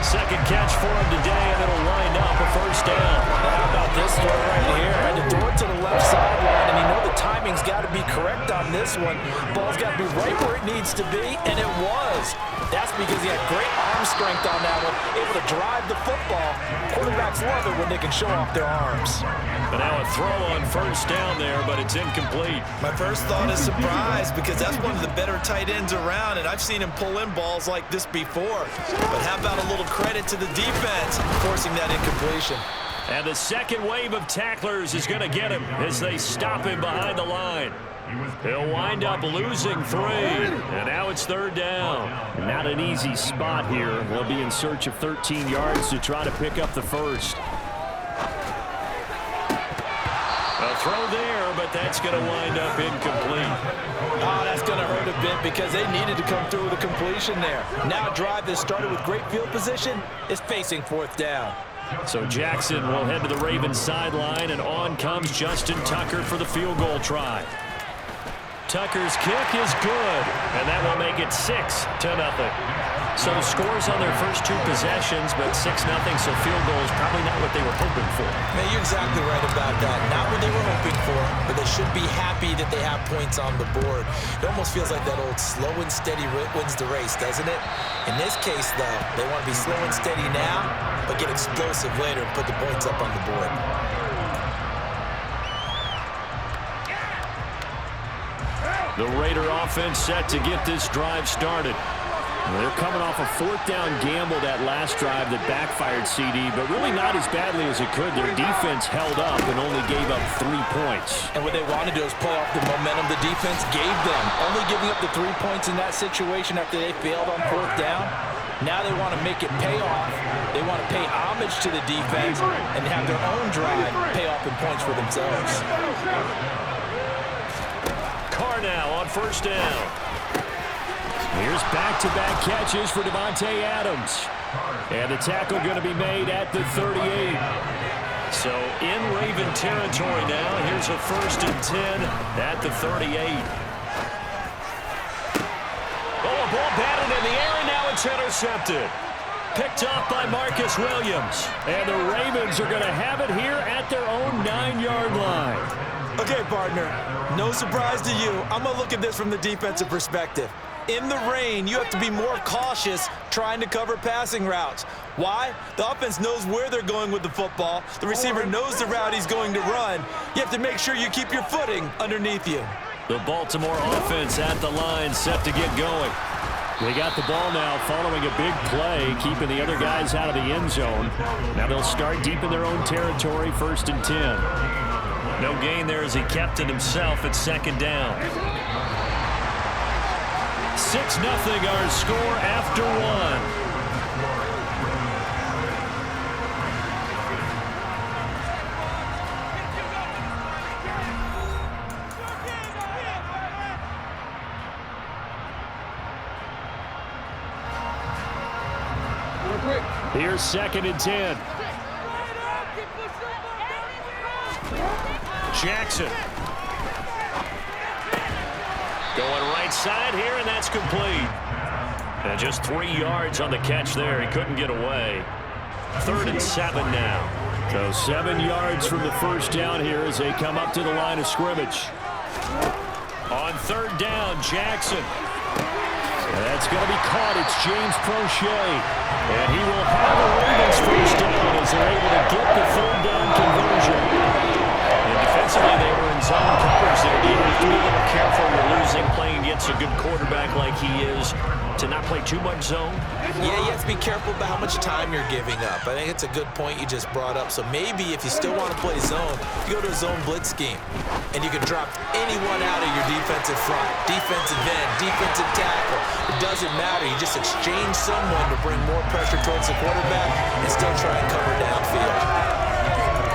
second catch for him today, and it'll wind up a first down. How about this throw right here? Had to throw it to the left sideline, and you know the timing's got to be correct on this one. Ball's got to be right where it needs to be, and it was. That's because he had great arm strength on that one, able to drive the football. Quarterbacks love it when they can show off their arms. But now a throw on first down there, but it's incomplete. My first thought is surprise, because that's one of the better tight ends around, and I've seen him pull in balls like this before. But how about a little credit to the defense forcing that incompletion? And the second wave of tacklers is going to get him as they stop him behind the line. He'll wind up losing 3, and now it's third down. Not an easy spot here. They'll be in search of 13 yards to try to pick up the first. A throw there, but that's going to wind up incomplete. Oh, that's going to hurt a bit because they needed to come through with a completion there. Now a drive that started with great field position is facing fourth down. So Jackson will head to the Ravens sideline, and on comes Justin Tucker for the field goal try. Tucker's kick is good, and that will make it 6-0. So scores on their first 2 possessions, but 6-0, so field goal is probably not what they were hoping for. Man, you're exactly right about that. Not what they were hoping for, but they should be happy that they have points on the board. It almost feels like that old slow and steady wins the race, doesn't it? In this case, though, they want to be slow and steady now, but get explosive later and put the points up on the board. The Raider offense set to get this drive started. They're coming off a 4th down gamble that last drive that backfired CD, but really not as badly as it could. Their defense held up and only gave up 3 points. And what they want to do is play off the momentum the defense gave them. Only giving up the 3 points in that situation after they failed on 4th down. Now they want to make it pay off. They want to pay homage to the defense and have their own drive pay off in points for themselves. Carr now on first down. Here's back-to-back catches for Davante Adams. And the tackle going to be made at the 38. So in Raven territory now. Here's a 1st and 10 at the 38. Oh, a ball batted in the air, and now it's intercepted. Picked off by Marcus Williams. And the Ravens are going to have it here at their own 9-yard line. Okay, partner, no surprise to you. I'm going to look at this from the defensive perspective. In the rain, you have to be more cautious trying to cover passing routes. Why? The offense knows where they're going with the football. The receiver knows the route he's going to run. You have to make sure you keep your footing underneath you. The Baltimore offense at the line, set to get going. They got the ball now following a big play, keeping the other guys out of the end zone. Now they'll start deep in their own territory, 1st and 10. No gain there as he kept it himself at 2nd down. 6-0 our score after 1. Here's 2nd and 10. Jackson. Going right side here, and that's complete. And just 3 yards on the catch there. He couldn't get away. 3rd and 7 now. So 7 yards from the first down here as they come up to the line of scrimmage. On 3rd down, Jackson. And that's going to be caught. It's James Prochet. And he will have the Ravens first down as they're able to get the 3rd down conversion. And defensively, they were in zone coverage there. You have to be a little careful. You're losing playing against a good quarterback like he is to not play too much zone. Yeah, you have to be careful about how much time you're giving up. I think it's a good point you just brought up. So maybe if you still want to play zone, you go to a zone blitz scheme. And you can drop anyone out of your defensive front. Defensive end, defensive tackle. It doesn't matter. You just exchange someone to bring more pressure towards the quarterback and still try and cover downfield.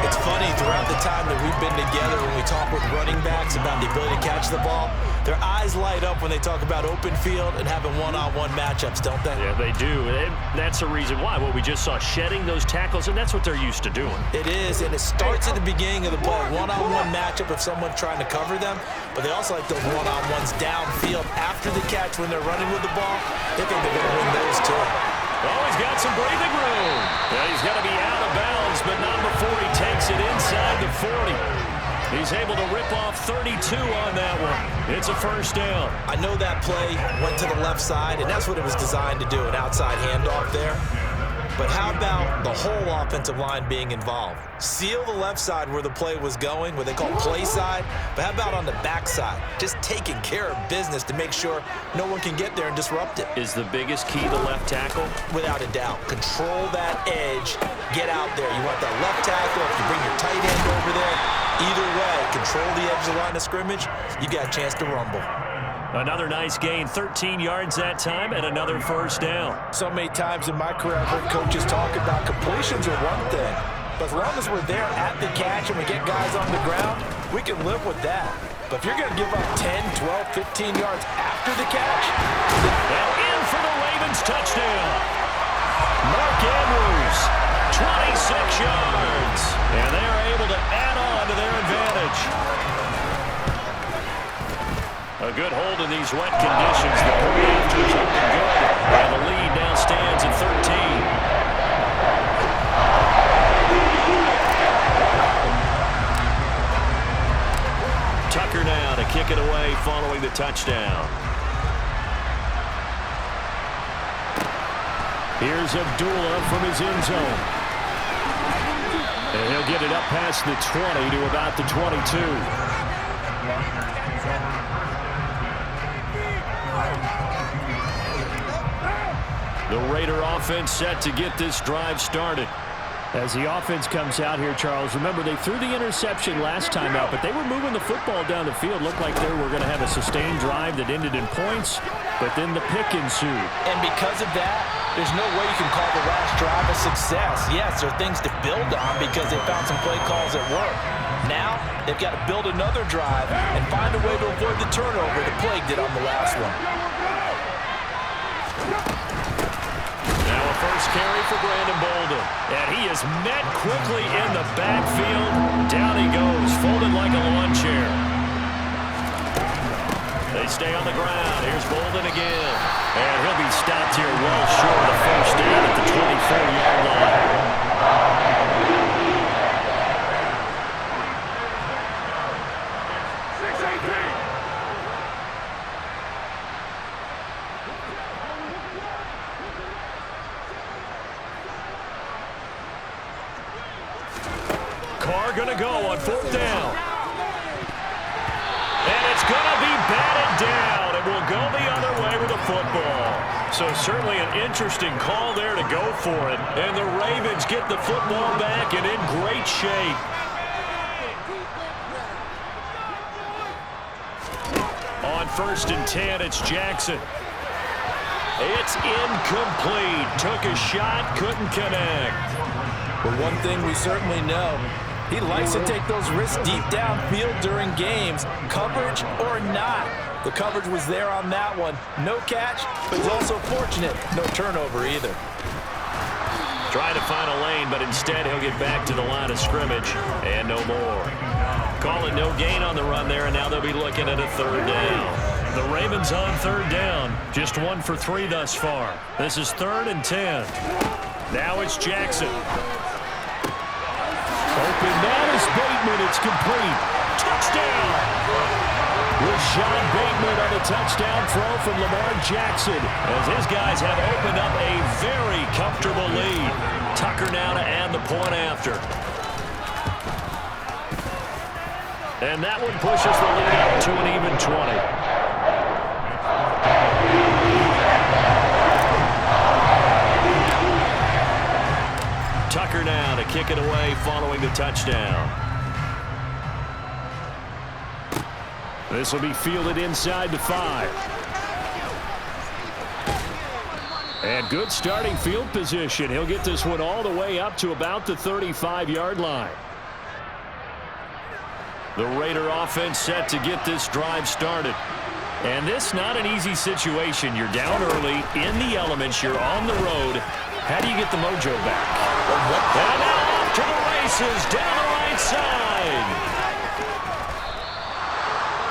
It's funny, throughout the time that we've been together, when we talk with running backs about the ability to catch the ball, their eyes light up when they talk about open field and having one-on-one matchups, don't they? Yeah, they do. And that's the reason why. What we just saw, shedding those tackles, and that's what they're used to doing. It is, and it starts at the beginning of the play. One-on-one matchup if someone's trying to cover them, but they also like those one-on-ones downfield after the catch when they're running with the ball. They think they're going to win those too. Oh, he's got some breathing room. Yeah, he's got to be out of bounds, but not before he takes it inside the 40. He's able to rip off 32 on that one. It's a first down. I know that play went to the left side, and that's what it was designed to do, an outside handoff there. But how about the whole offensive line being involved? Seal the left side where the play was going, what they call play side, but how about on the back side? Just taking care of business to make sure no one can get there and disrupt it. Is the biggest key the left tackle? Without a doubt. Control that edge. Get out there. You want that left tackle. If you bring your tight end over there, either way, control the edge of the line of scrimmage, you got a chance to rumble. Another nice gain, 13 yards that time, and another first down. So many times in my career, I've heard coaches talk about completions are one thing, but as long as we're there at the catch and we get guys on the ground, we can live with that. But if you're going to give up 10, 12, 15 yards after the catch, and in for the Ravens touchdown. Mark Andrews, 26 yards, and they are able to add on to their advantage. A good hold in these wet conditions. The point after is looking good. And the lead now stands at 13. Tucker now to kick it away following the touchdown. Here's Abdullah from his end zone. And he'll get it up past the 20 to about the 22. The Raider offense set to get this drive started. As the offense comes out here, Charles, remember they threw the interception last time out, but they were moving the football down the field. Looked like they were going to have a sustained drive that ended in points, but then the pick ensued. and because of that, there's no way you can call the last drive a success. Yes, there are things to build on because they found some play calls that work. Now, they've got to build another drive and find a way to avoid the turnover that plagued it on the last one. Now a first carry for Brandon Bolden. And he is met quickly in the backfield. Down he goes, folded like a lawn chair. They stay on the ground. Here's Bolden again. And he'll be stopped here well short of the first down at the 24-yard line. Carr going to go on fourth down. And it's going to be batted down. It will go the other way with the football. So certainly an interesting call there to go for it. And the Ravens get the football back and in great shape. On 1st and 10, it's Jackson. It's incomplete. Took a shot, couldn't connect. But one thing we certainly know, he likes to take those risks deep downfield during games, coverage or not. The coverage was there on that one. No catch, but he's also fortunate. No turnover either. Trying to find a lane, but instead he'll get back to the line of scrimmage and no more. Call it no gain on the run there, and now they'll be looking at a third down. The Ravens on third down. Just 1 for 3 thus far. This is 3rd and 10. Now it's Jackson. Open, that is Bateman. It's complete. Touchdown! Rashad Bateman on the touchdown throw from Lamar Jackson as his guys have opened up a very comfortable lead. Tucker now to add the point after. And that one pushes the lead up to an even 20. Tucker now to kick it away following the touchdown. This will be fielded inside the 5. And good starting field position. He'll get this one all the way up to about the 35-yard line. The Raider offense set to get this drive started. And this not an easy situation. You're down early, in the elements, you're on the road. How do you get the mojo back? And now off to the races down the right side.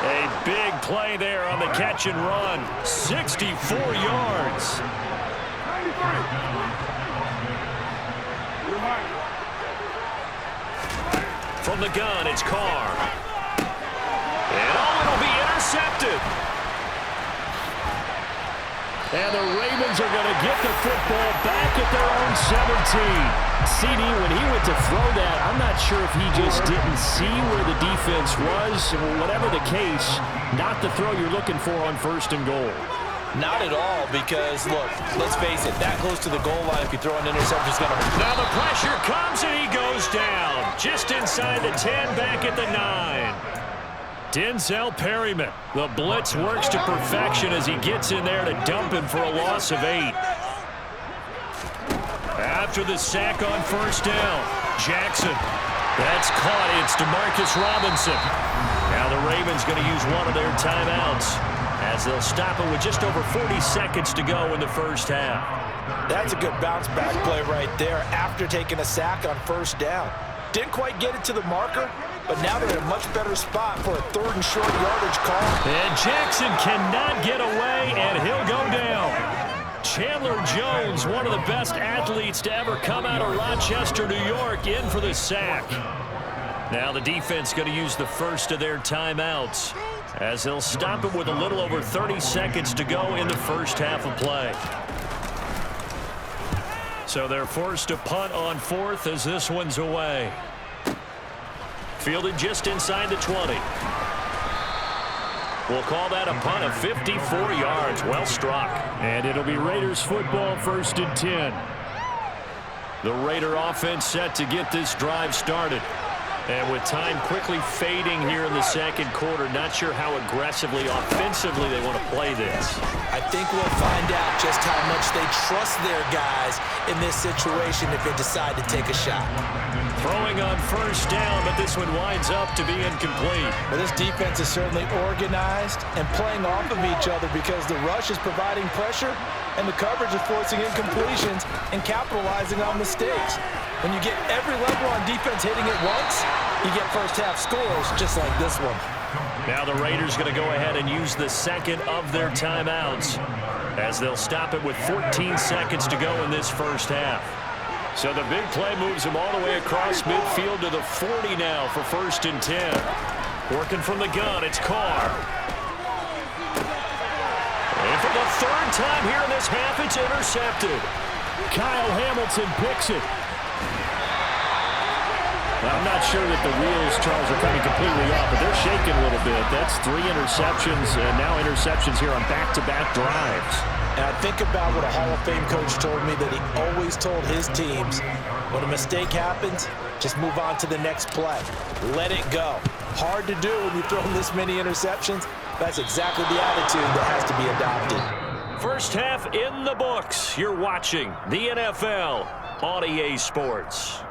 A big play there on the catch and run. 64 yards. From the gun, it's Carr. And it'll be intercepted. And the Ravens are going to get the football back at their own 17. CD, when he went to throw that, I'm not sure if he just didn't see where the defense was. Whatever the case, not the throw you're looking for on 1st and goal. Not at all, because, look, let's face it, that close to the goal line, if you throw an interception, it's going to hurt. Now the pressure comes and he goes down. Just inside the 10, back at the 9. Denzel Perryman. The blitz works to perfection as he gets in there to dump him for a loss of 8. After the sack on 1st down, Jackson. That's caught. It's DeMarcus Robinson. Now the Ravens going to use one of their timeouts as they'll stop it with just over 40 seconds to go in the 1st half. That's a good bounce-back play right there after taking a sack on 1st down. Didn't quite get it to the marker, but now they're in a much better spot for a 3rd and short yardage call. And Jackson cannot get away, and he'll go down. Chandler Jones, one of the best athletes to ever come out of Rochester, New York, in for the sack. Now the defense going to use the first of their timeouts as they'll stop it with a little over 30 seconds to go in the 1st half of play. So they're forced to punt on 4th as this one's away. Fielded just inside the 20. We'll call that a punt of 54 yards. Well struck. And it'll be Raiders football, 1st and 10. The Raider offense set to get this drive started. And with time quickly fading here in the 2nd quarter, not sure how aggressively, offensively they want to play this. I think we'll find out just how much they trust their guys in this situation if they decide to take a shot. Throwing on 1st down, but this one winds up to be incomplete. But this defense is certainly organized and playing off of each other because the rush is providing pressure and the coverage is forcing incompletions and capitalizing on mistakes. When you get every level on defense hitting it once, you get 1st half scores just like this one. Now the Raiders going to go ahead and use the 2nd of their timeouts as they'll stop it with 14 seconds to go in this 1st half. So the big play moves them all the way across midfield to the 40 now for 1st and 10. Working from the gun, it's Carr. And for the 3rd time here in this half, it's intercepted. Kyle Hamilton picks it. Now, I'm not sure that the wheels, Charles, are coming completely off, but they're shaking a little bit. That's 3 interceptions, and now interceptions here on back-to-back drives. And I think about what a Hall of Fame coach told me, that he always told his teams, when a mistake happens, just move on to the next play. Let it go. Hard to do when you throw this many interceptions. That's exactly the attitude that has to be adopted. 1st half in the books. You're watching the NFL on EA Sports.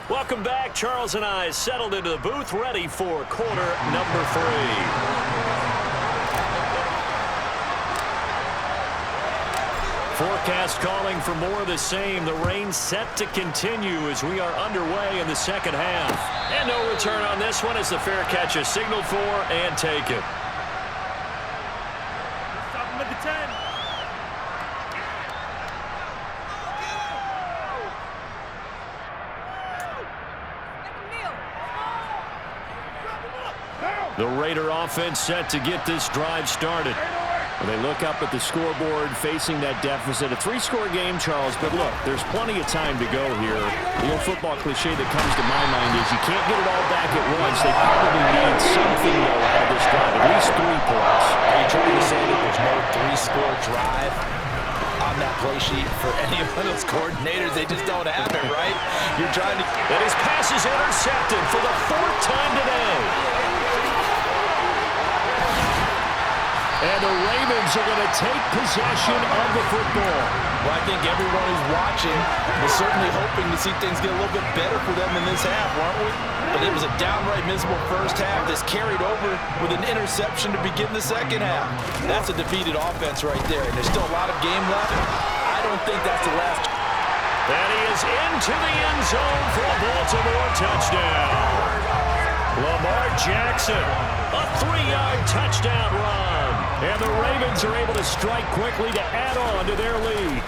Welcome back. Charles and I settled into the booth, ready for quarter number 3. Forecast calling for more of the same. The rain set to continue as we are underway in the 2nd half. And no return on this one as the fair catch is signaled for and taken. Stop him at the 10. The Raider offense set to get this drive started. Well, they look up at the scoreboard facing that deficit. A 3-score game, Charles, but look, there's plenty of time to go here. The old football cliche that comes to my mind is you can't get it all back at once. They probably need something, though, out of this drive, at least 3 points. Are you trying to say that there's no 3-score drive on that play sheet for any of those coordinators? They just don't have it, right? You're trying to... And his pass is intercepted for the 4th time today. And the Ravens are going to take possession of the football. Well, I think everyone who's watching was certainly hoping to see things get a little bit better for them in this half, weren't we? But it was a downright miserable first half that's carried over with an interception to begin the second half. That's a defeated offense right there, and there's still a lot of game left. I don't think that's the last. And he is into the end zone for a Baltimore touchdown. Lamar Jackson, a 3-yard touchdown run. And the Ravens are able to strike quickly to add on to their lead.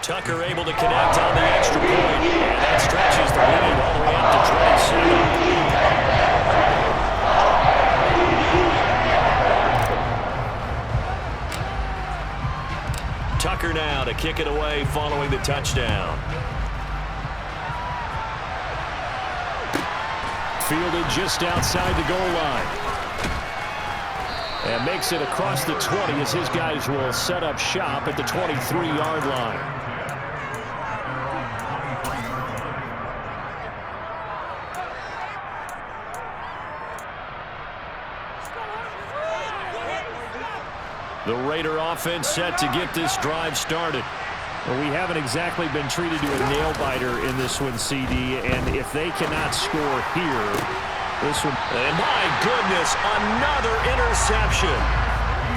Tucker able to connect on the extra point. And that stretches the lead all the way up to 27. Tucker now to kick it away following the touchdown. Fielded just outside the goal line. And makes it across the 20 as his guys will set up shop at the 23-yard line. The Raider offense set to get this drive started. Well, we haven't exactly been treated to a nail-biter in this one, CD, and if they cannot score here, this one... And my goodness, another interception.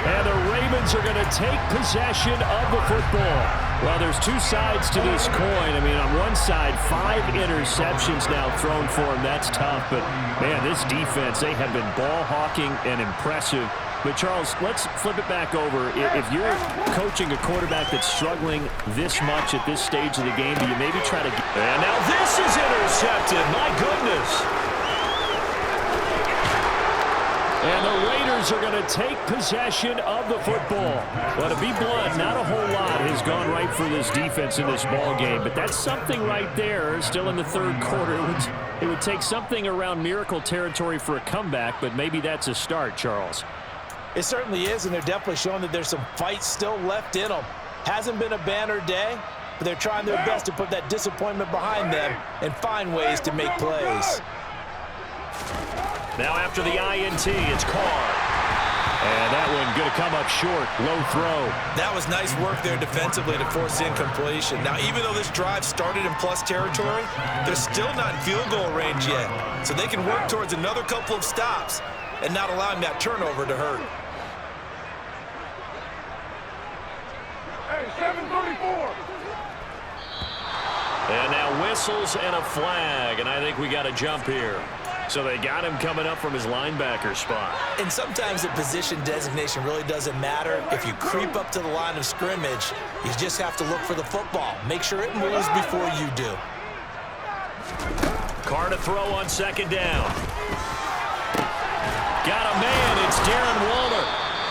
And the Ravens are going to take possession of the football. Well, there's two sides to this coin. I mean, on one side, 5 interceptions now thrown for him. That's tough, but, man, this defense, they have been ball-hawking and impressive. But, Charles, let's flip it back over. If you're coaching a quarterback that's struggling this much at this stage of the game, do you maybe try to... And now this is intercepted. My goodness. And the Raiders are going to take possession of the football. Well, to be blunt, not a whole lot has gone right for this defense in this ball game, but that's something right there. Still in the third quarter. It would take something around miracle territory for a comeback, but maybe that's a start, Charles. It certainly is, and they're definitely showing that there's some fight still left in them. Hasn't been a banner day, but they're trying their best to put that disappointment behind them and find ways to make plays. Now after the INT, it's Carr. And that one going to come up short. Low throw. That was nice work there defensively to force incompletion. Now, even though this drive started in plus territory, they're still not in field goal range yet. So they can work towards another couple of stops and not allowing that turnover to hurt. Hey, 734. And now whistles and a flag, and I think we got a jump here. So they got him coming up from his linebacker spot. And sometimes the position designation really doesn't matter. If you creep up to the line of scrimmage, you just have to look for the football. Make sure it moves before you do. Carr to throw on second down. Got a man, it's Darren Waller.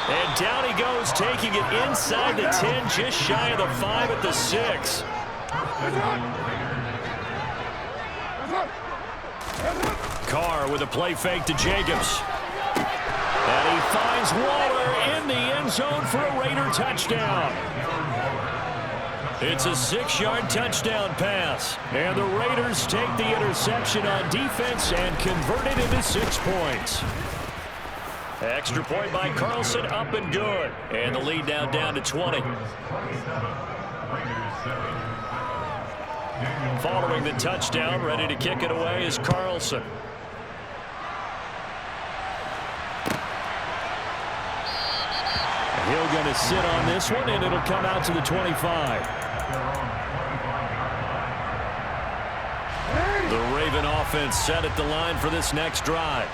And down he goes, taking it inside the 10, just shy of the 5 at the 6. Carr with a play fake to Jacobs. And he finds Waller in the end zone for a Raider touchdown. It's a 6-yard touchdown pass. And the Raiders take the interception on defense and convert it into 6 points. Extra point by Carlson, up and good. And the lead now down to 20. Following the touchdown, ready to kick it away is Carlson. He'll going to sit on this one, and it'll come out to the 25. The Raven offense set at the line for this next drive.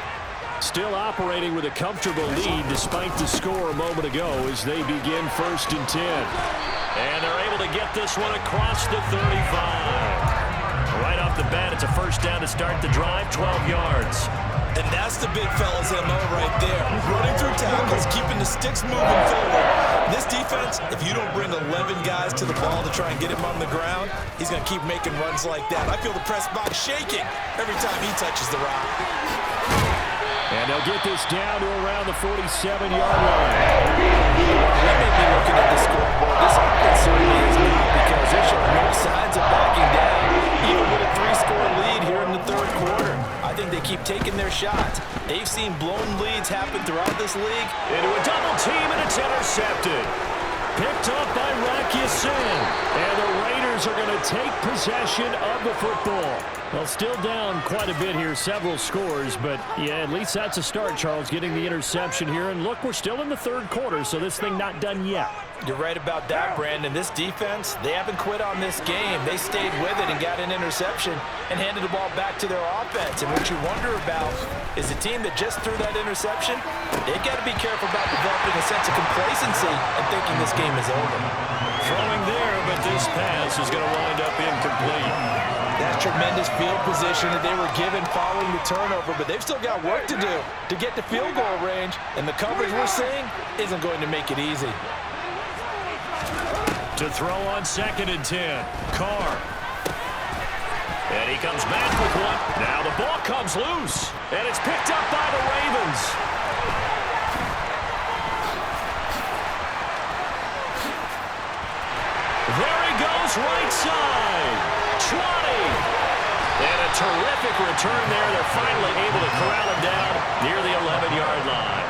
Still operating with a comfortable lead despite the score a moment ago as they begin 1st and 10. And they're able to get this one across the 35. Right off the bat, it's a first down to start the drive, 12 yards. And that's the big fella's MO right there. Running through tackles, keeping the sticks moving forward. This defense, if you don't bring 11 guys to the ball to try and get him on the ground, he's going to keep making runs like that. I feel the press box shaking every time he touches the rock. And they'll get this down to around the 47-yard line. Let me be looking at the scoreboard. This offense certainly is not, because they're showing no signs of backing down, even with a 3-score lead here in the third quarter. I think they keep taking their shots. They've seen blown leads happen throughout this league. Into a double team, and it's intercepted. Picked up by Rocky Sin. And the Raiders are going to take possession of the football. Well, still down quite a bit here, several scores, but yeah, at least that's a start, Charles, getting the interception here. And look, we're still in the third quarter, so this thing not done yet. You're right about that, Brandon. This defense, they haven't quit on this game. They stayed with it and got an interception and handed the ball back to their offense. And what you wonder about is a team that just threw that interception, they've got to be careful about developing a sense of complacency and thinking this game is over. Throwing there, but this pass is going to wind up incomplete. That's tremendous field position that they were given following the turnover, but they've still got work to do to get to field goal range, and the coverage we're seeing isn't going to make it easy. To throw on 2nd and 10, Carr. And he comes back with one. Now the ball comes loose, and it's picked up by the Ravens. There he goes, right side. 20. And a terrific return there. They're finally able to corral him down near the 11-yard line.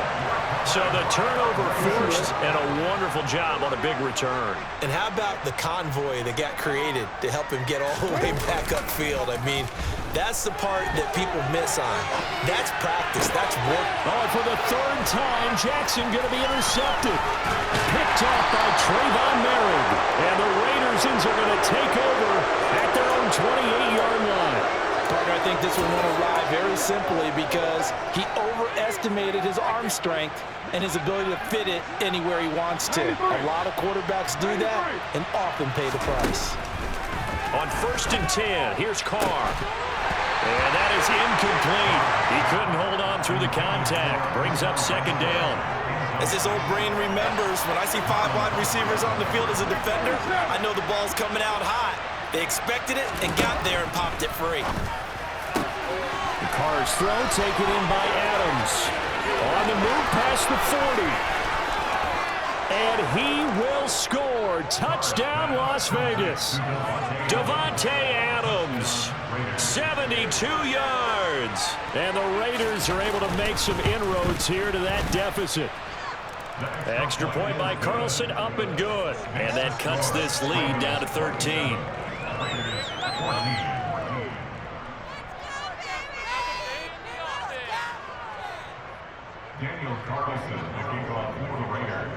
So the turnover forced, and a wonderful job on a big return. And how about the convoy that got created to help him get all the way back upfield? I mean, that's the part that people miss on. That's practice. That's work. Oh, for the third time, Jackson going to be intercepted. Picked off by Trayvon Merritt. And the Raiders are going to take over at their own 28-yard line. Partner, I think this one won't arrive very simply because he overestimated his arm strength and his ability to fit it anywhere he wants to. A lot of quarterbacks do that and often pay the price. On 1st and 10, here's Carr. And that is incomplete. He couldn't hold on through the contact. Brings up 2nd down. As his old brain remembers, when I see 5 wide receivers on the field as a defender, I know the ball's coming out hot. They expected it and got there and popped it free. Carr's throw taken in by Adams. On the move past the 40. And he will score. Touchdown, Las Vegas. Davante Adams, 72 yards. And the Raiders are able to make some inroads here to that deficit. Extra point by Carlson, up and good. And that cuts this lead down to 13. Daniel Carlson, the kickoff for the Raiders.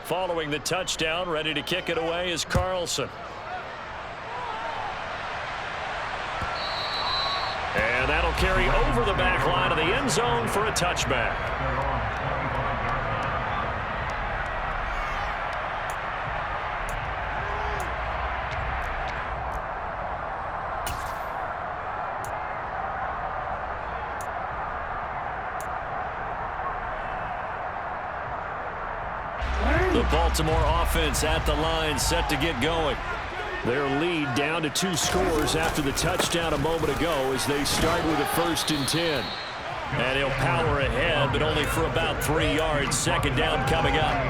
Following the touchdown, ready to kick it away is Carlson. And that'll carry over the back line of the end zone for a touchback. The Baltimore offense at the line, set to get going. Their lead down to 2 scores after the touchdown a moment ago as they start with a 1st and 10. And he'll power ahead, but only for about 3 yards. 2nd down coming up.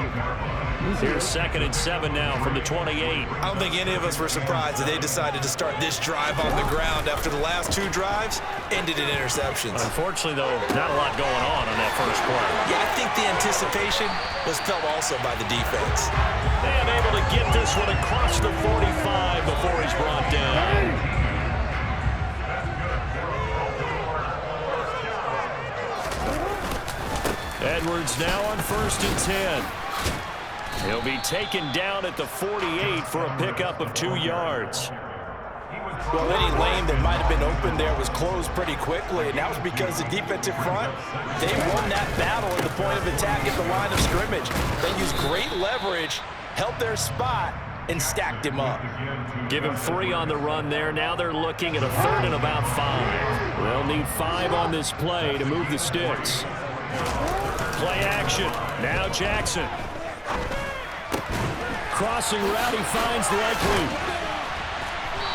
Here's 2nd and 7 now from the 28. I don't think any of us were surprised that they decided to start this drive on the ground after the last 2 drives ended in interceptions. Unfortunately, though, not a lot going on that first play. Yeah, I think the anticipation was felt also by the defense. And able to get this one across the 45 before he's brought down. Edwards now on 1st and 10. He'll be taken down at the 48 for a pickup of 2 yards. Well, any lane that might have been open there was closed pretty quickly, and that was because the defensive front, they won that battle at the point of attack at the line of scrimmage. They used great leverage, held their spot, and stacked him up. Give him 3 on the run there. Now they're looking at a 3rd and about 5. They'll need 5 on this play to move the sticks. Play action. Now Jackson. Crossing route, he finds Likely.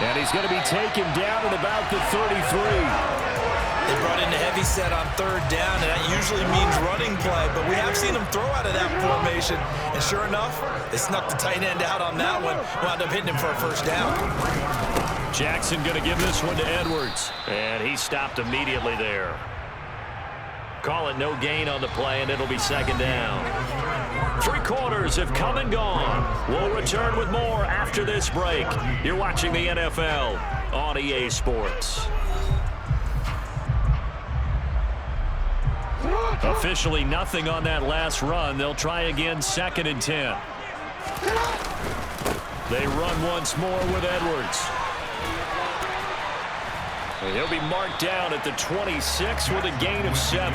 And he's going to be taken down at about the 33. They brought in a heavy set on 3rd down, and that usually means running play, but we have seen them throw out of that formation. And sure enough, they snuck the tight end out on that one, wound up hitting him for a 1st down. Jackson going to give this one to Edwards. And he stopped immediately there. Call it no gain on the play, and it'll be second down. 3 quarters have come and gone. We'll return with more after this break. You're watching the NFL on EA Sports. Officially nothing on that last run. They'll try again, 2nd and 10. They run once more with Edwards. And he'll be marked down at the 26 with a gain of 7.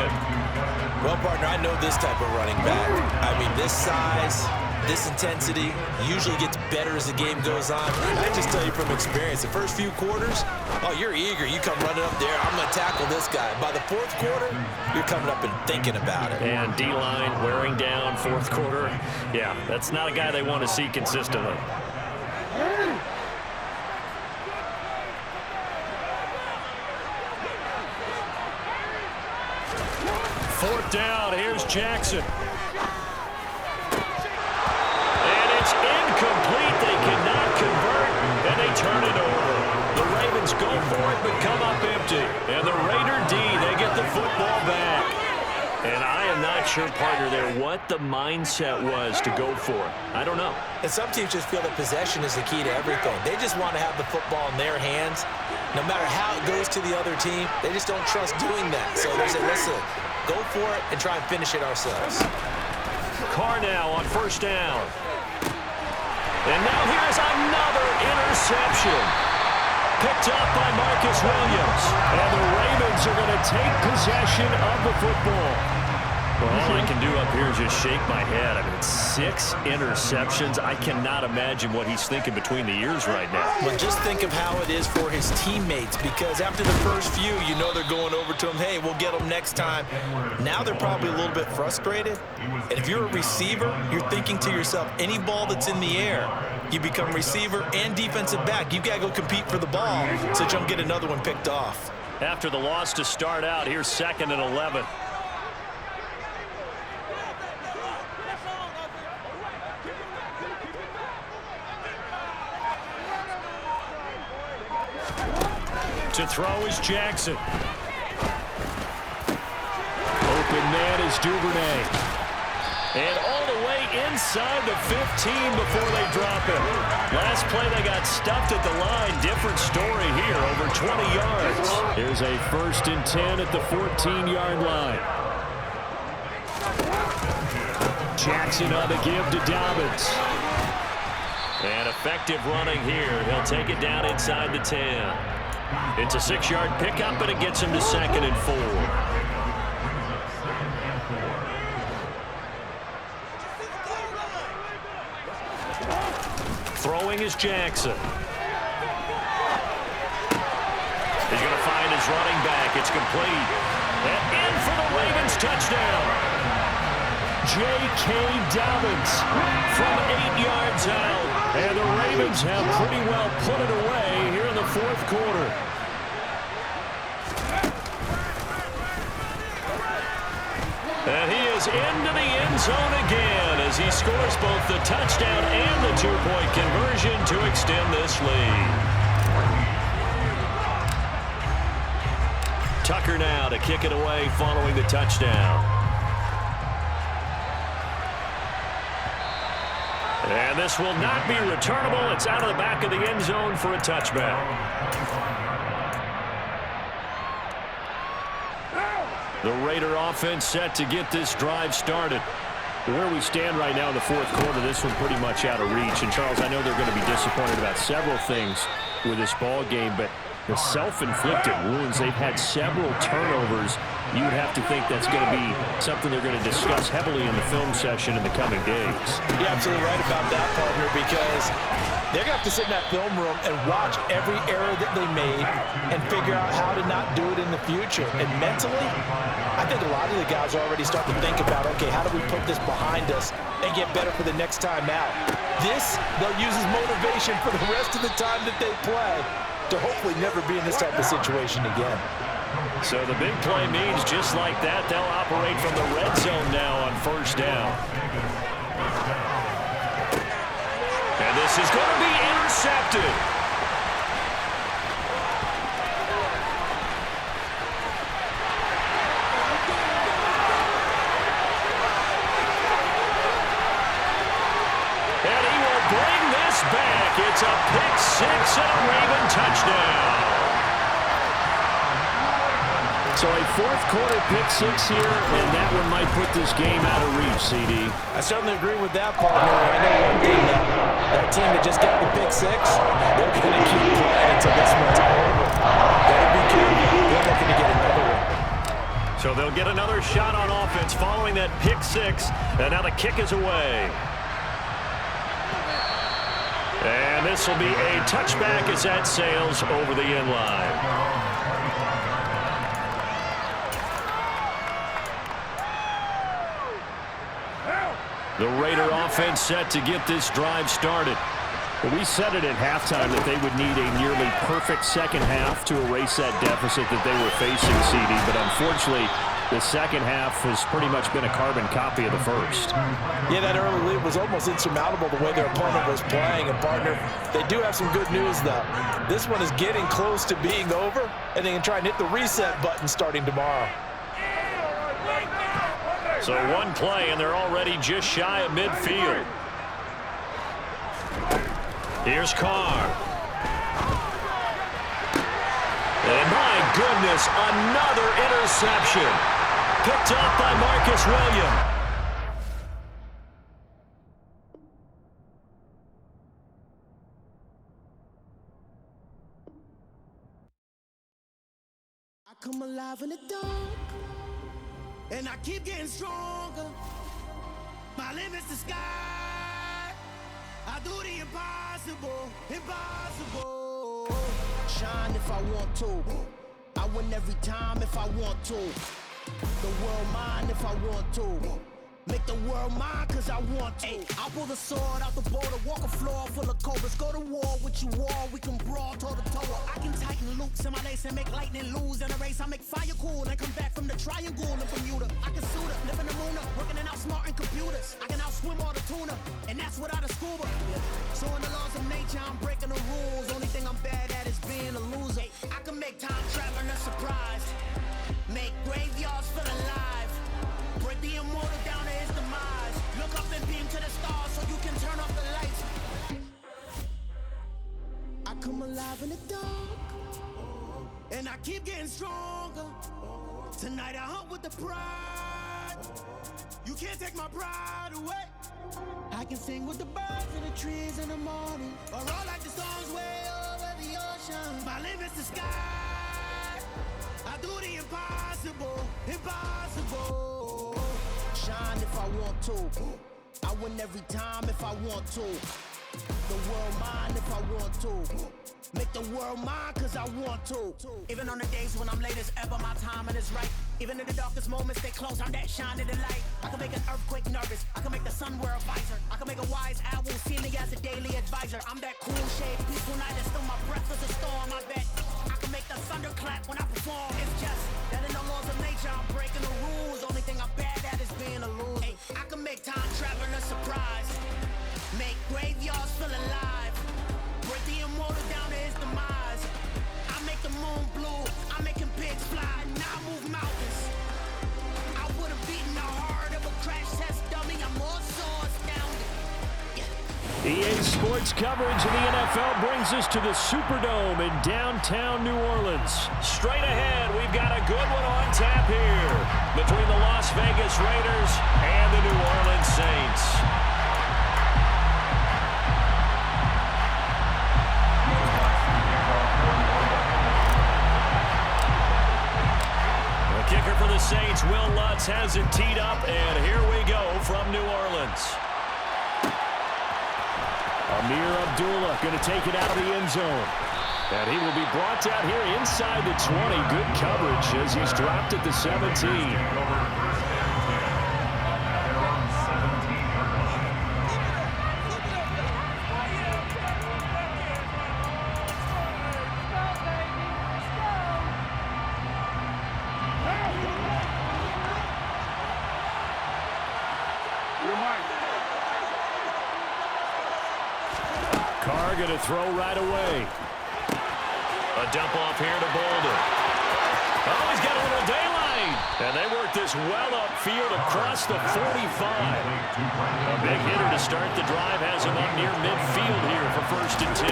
Well, partner, I know this type of running back. I mean, this size, this intensity usually gets better as the game goes on. I just tell you from experience, the first few quarters, oh, you're eager. You come running up there, I'm going to tackle this guy. By the 4th quarter, you're coming up and thinking about it. And D-line wearing down 4th quarter. Yeah, that's not a guy they want to see consistently. Fourth down, here's Jackson. And it's incomplete. They cannot convert, and they turn it over. The Ravens go for it, but come up empty. And the Raider D, they get the football back. And I am not sure, partner, there what the mindset was to go for it. I don't know. And some teams just feel that possession is the key to everything. They just want to have the football in their hands. No matter how it goes to the other team, they just don't trust doing that. So they say, listen, go for it and try and finish it ourselves. Carr now on 1st down. And now here's another interception. Picked up by Marcus Williams. And the Ravens are going to take possession of the football. Well, all I can do up here is just shake my head. I mean, 6 interceptions. I cannot imagine what he's thinking between the ears right now. Well, just think of how it is for his teammates, because after the first few, you know they're going over to him, hey, we'll get them next time. Now they're probably a little bit frustrated. And if you're a receiver, you're thinking to yourself, any ball that's in the air, you become receiver and defensive back. You've got to go compete for the ball so you don't get another one picked off. After the loss to start out, here's 2nd and 11. To throw is Jackson. Open man is Duvernay. And all the way inside the 15 before they drop him. Last play they got stuffed at the line. Different story here, over 20 yards. Here's a 1st and 10 at the 14-yard line. Jackson on the give to Dobbins. And effective running here. He'll take it down inside the 10. It's a 6-yard pickup, and it gets him to 2nd and 4. Throwing is Jackson. He's going to find his running back. It's complete. And in for the Ravens touchdown. J.K. Dobbins from 8 yards out. And the Ravens have pretty well put it away here in the 4th quarter. And he is into the end zone again as he scores both the touchdown and the 2-point conversion to extend this lead. Tucker now to kick it away following the touchdown. And this will not be returnable. It's out of the back of the end zone for a touchback. The Raider offense set to get this drive started. Where we stand right now in the 4th quarter, this one pretty much out of reach. And, Charles, I know they're going to be disappointed about several things with this ball game, but the self-inflicted wounds, they've had several turnovers. You would have to think that's going to be something they're going to discuss heavily in the film session in the coming days. You're absolutely right about that, partner, because they're going to have to sit in that film room and watch every error that they made and figure out how to not do it in the future. And mentally, I think a lot of the guys are already starting to think about, okay, how do we put this behind us and get better for the next time out? This, they'll use as motivation for the rest of the time that they play to hopefully never be in this type of situation again. So the big play means just like that, they'll operate from the red zone now on 1st down. And this is going to be intercepted. It's a pick six and a Raven touchdown. So a fourth quarter pick six here, and that one might put this game out of reach, CD. I certainly agree with that, partner. I know one thing, that team that just got the pick six, they're going to keep playing until this one's over. Gotta be careful. They're looking to get another one. So they'll get another shot on offense following that pick six, and now the kick is away. And this will be a touchback as that sails over the end line. The Raider offense set to get this drive started. Well, we said it at halftime that they would need a nearly perfect second half to erase that deficit that they were facing, CD. But unfortunately, the second half has pretty much been a carbon copy of the first. Yeah, that early lead was almost insurmountable the way their opponent was playing. And, partner, they do have some good news, though. This one is getting close to being over, and they can try and hit the reset button starting tomorrow. So one play, and they're already just shy of midfield. Here's Carr. And my goodness, another interception. Picked off by Marcus Williams. I come alive in the dark, and I keep getting stronger. My limit's the sky. I do the impossible, impossible. Shine if I want to. I win every time if I want to. The world mine if I want to. Make the world mine cause I want to. I'll pull the sword out the border, walk a floor full of cobras. Go to war with you all, we can brawl toe to toe. I can tighten loops in my lace and make lightning lose in a race. I make fire cool and come back from the triangle in Bermuda. I can suit up, live in the moon up, working and outsmarting computers. I can outswim all the tuna, and that's without a scuba. So in the laws of nature, I'm breaking the rules. Only thing I'm bad at is being a loser. I can make time traveling a surprise. Make graveyards feel alive. Break the immortal down to his demise. Look up and beam to the stars so you can turn off the lights. I come alive in the dark, and I keep getting stronger. Tonight I hunt with the pride. You can't take my pride away. I can sing with the birds and the trees in the morning, or roll like the storms way over the ocean. My limit's the sky. I do the impossible, impossible. Shine if I want to. I win every time if I want to. The world mine if I want to. Make the world mine cause I want to. Even on the days when I'm late as ever, my timing is right. Even in the darkest moments, stay close, I'm that shining the light. I can make an earthquake nervous, I can make the sun wear a visor. I can make a wise owl see me as a daily advisor. I'm that cool shade, peaceful night, and still my breath is a storm, I bet. I can make the thunder clap when I perform. It's just that in the laws of nature, I'm breaking the rules. Only thing I'm bad at is being a loser. I can make time traveling a surprise. Make graveyards feel alive. Break the immortal down to his demise. I make the moon blue. I'm making pigs fly. Now I move mountains. I would have beaten the heart of a crash test dummy. I'm more so astounded. EA Sports coverage of the NFL brings us to the Superdome in downtown New Orleans. Straight ahead, we've got a good one on tap here between the Las Vegas Raiders and the New Orleans Saints. The kicker for the Saints, Will Lutz, has it teed up, and here we go from New Orleans. Amir Abdullah going to take it out of the end zone. And he will be brought down here inside the 20. Good coverage as he's dropped at the 17. Carr going to throw right away. A dump off here to Boulder. Oh, he's got a little daylight. And they work this well upfield across the 45. A big hitter to start the drive has him up near midfield here for 1st and 10.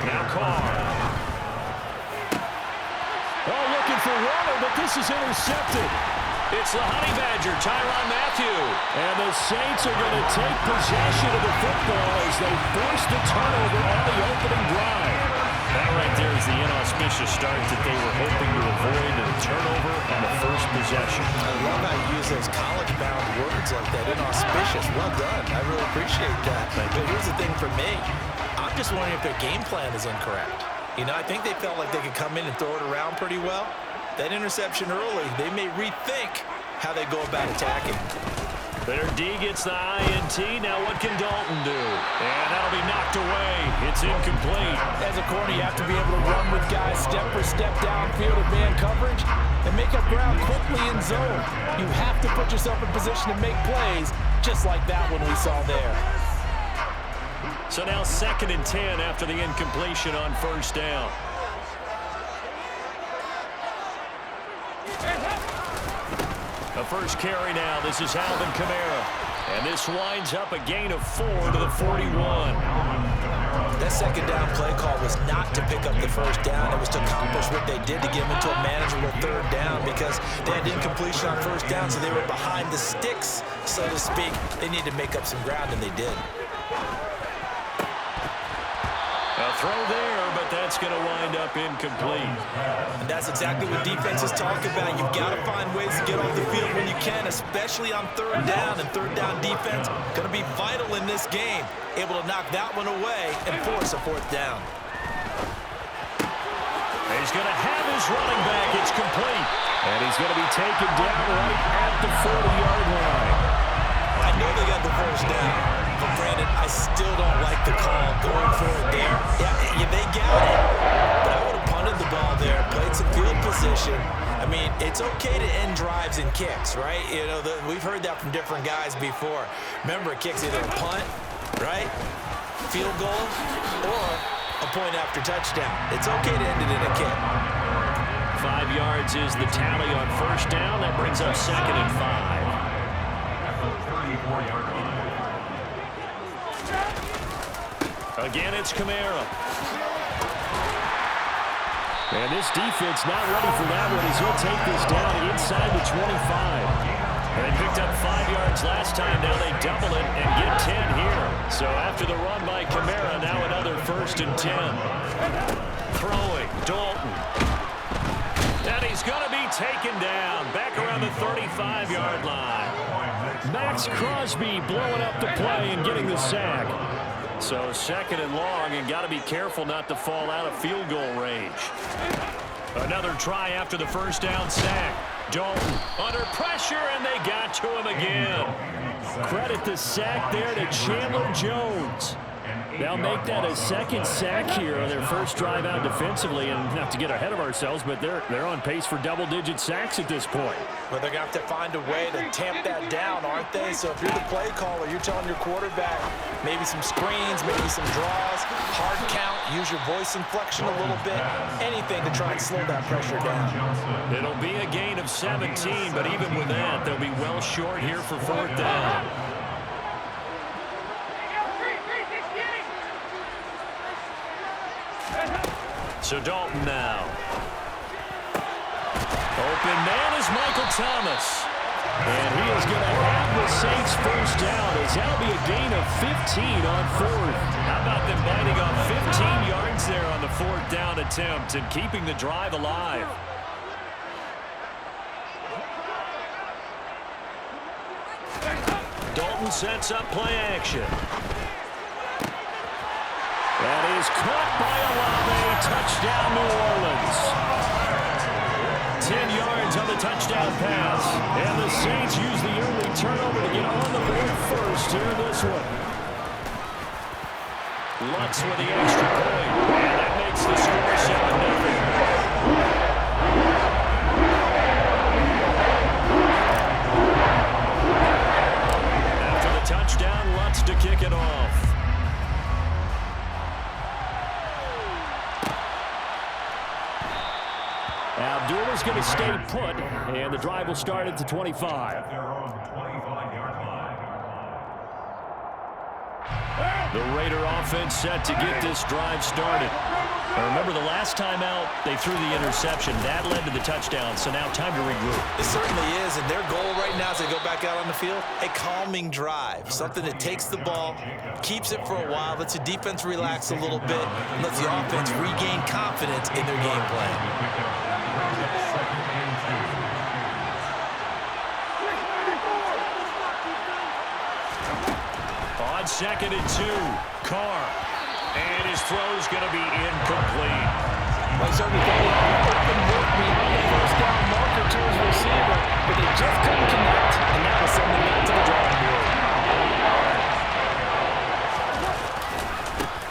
Now Carr. Oh, looking for Waller, but this is intercepted. It's the Honey Badger, Tyrann Mathieu. And the Saints are going to take possession of the football as they force the turnover on the opening drive. That right there is the inauspicious start that they were hoping to avoid, and a turnover on the first possession. I love how you use those college-bound words like that, inauspicious. Well done. I really appreciate that. But here's the thing for me. I'm just wondering if their game plan is incorrect. You know, I think they felt like they could come in and throw it around pretty well. That interception early, they may rethink how they go about attacking. Their D gets the INT. Now what can Dalton do? And that'll be knocked away. It's incomplete. As a corner, you have to be able to run with guys step for step downfield in man coverage and make up ground quickly in zone. You have to put yourself in position to make plays, just like that one we saw there. So now 2nd and 10 after the incompletion on 1st down. The first carry now. This is Alvin Kamara. And this winds up a gain of 4 to the 41. That 2nd down play call was not to pick up the 1st down. It was to accomplish what they did to get them into a manageable 3rd down because they had incompletion on 1st down, so they were behind the sticks, so to speak. They needed to make up some ground, and they did. A throw there, but that's going to wind up incomplete. And that's exactly what defenses talk about. You've got to find ways to get off the field when you can, especially on 3rd down. And 3rd down defense going to be vital in this game. Able to knock that one away and force a 4th down. He's going to have his running back. It's complete. And he's going to be taken down right at the 40-yard line. I know they got the 1st down. But Brandon, I still don't like the call going for it there. Yeah, they got it. But I would have punted the ball there, played some field position. I mean, it's okay to end drives and kicks, right? You know, we've heard that from different guys before. Remember, kick's either a punt, right, field goal, or a point after touchdown. It's okay to end it in a kick. 5 yards is the tally on 1st down. That brings up 2nd and 5. Again, it's Kamara. And this defense not ready for that one as he'll take this down inside the 25. They picked up 5 yards last time. Now they double it and get 10 here. So after the run by Kamara, now another 1st and 10. Throwing, Dalton. And he's going to be taken down back around the 35-yard line. Max Crosby blowing up the play and getting the sack. So 2nd and long, and got to be careful not to fall out of field goal range. Another try after the 1st down sack. Dalton under pressure, and they got to him again. Credit the sack there to Chandler Jones. They'll make that a 2nd sack here on their first drive out defensively, and not to get ahead of ourselves, but they're on pace for double-digit sacks at this point. Well, they're going to have to find a way to tamp that down, aren't they? So if you're the play caller, you're telling your quarterback maybe some screens, maybe some draws, hard count, use your voice inflection a little bit, anything to try and slow that pressure down. It'll be a gain of 17, but even with that, they'll be well short here for 4th down. So Dalton now. Open man is Michael Thomas. And he is going to have the Saints 1st down as that'll be a gain of 15 on 4th. How about them biting off 15 yards there on the 4th down attempt and keeping the drive alive? Dalton sets up play action. That is caught by Olave. Touchdown, New Orleans. 10 yards on the touchdown pass. And the Saints use the early turnover to get on the board first here in this one. Lutz with the extra point. And that makes the score 7-0. After the touchdown, Lutz to kick it off. Abdullah is going to stay put, and the drive will start at the 25. Their own 25-yard line. The Raider offense set to get this drive started. Now remember, the last time out, they threw the interception. That led to the touchdown, so now time to regroup. It certainly is, and their goal right now as they go back out on the field, a calming drive, something that takes the ball, keeps it for a while, lets the defense relax a little bit, and lets the offense regain confidence in their game plan. On 2nd and 2, Carr. And his throw's going to be incomplete. Well, certainly got a lot of open work behind the first down marker to his receiver, but they just couldn't connect, and that was something back to the drawing board.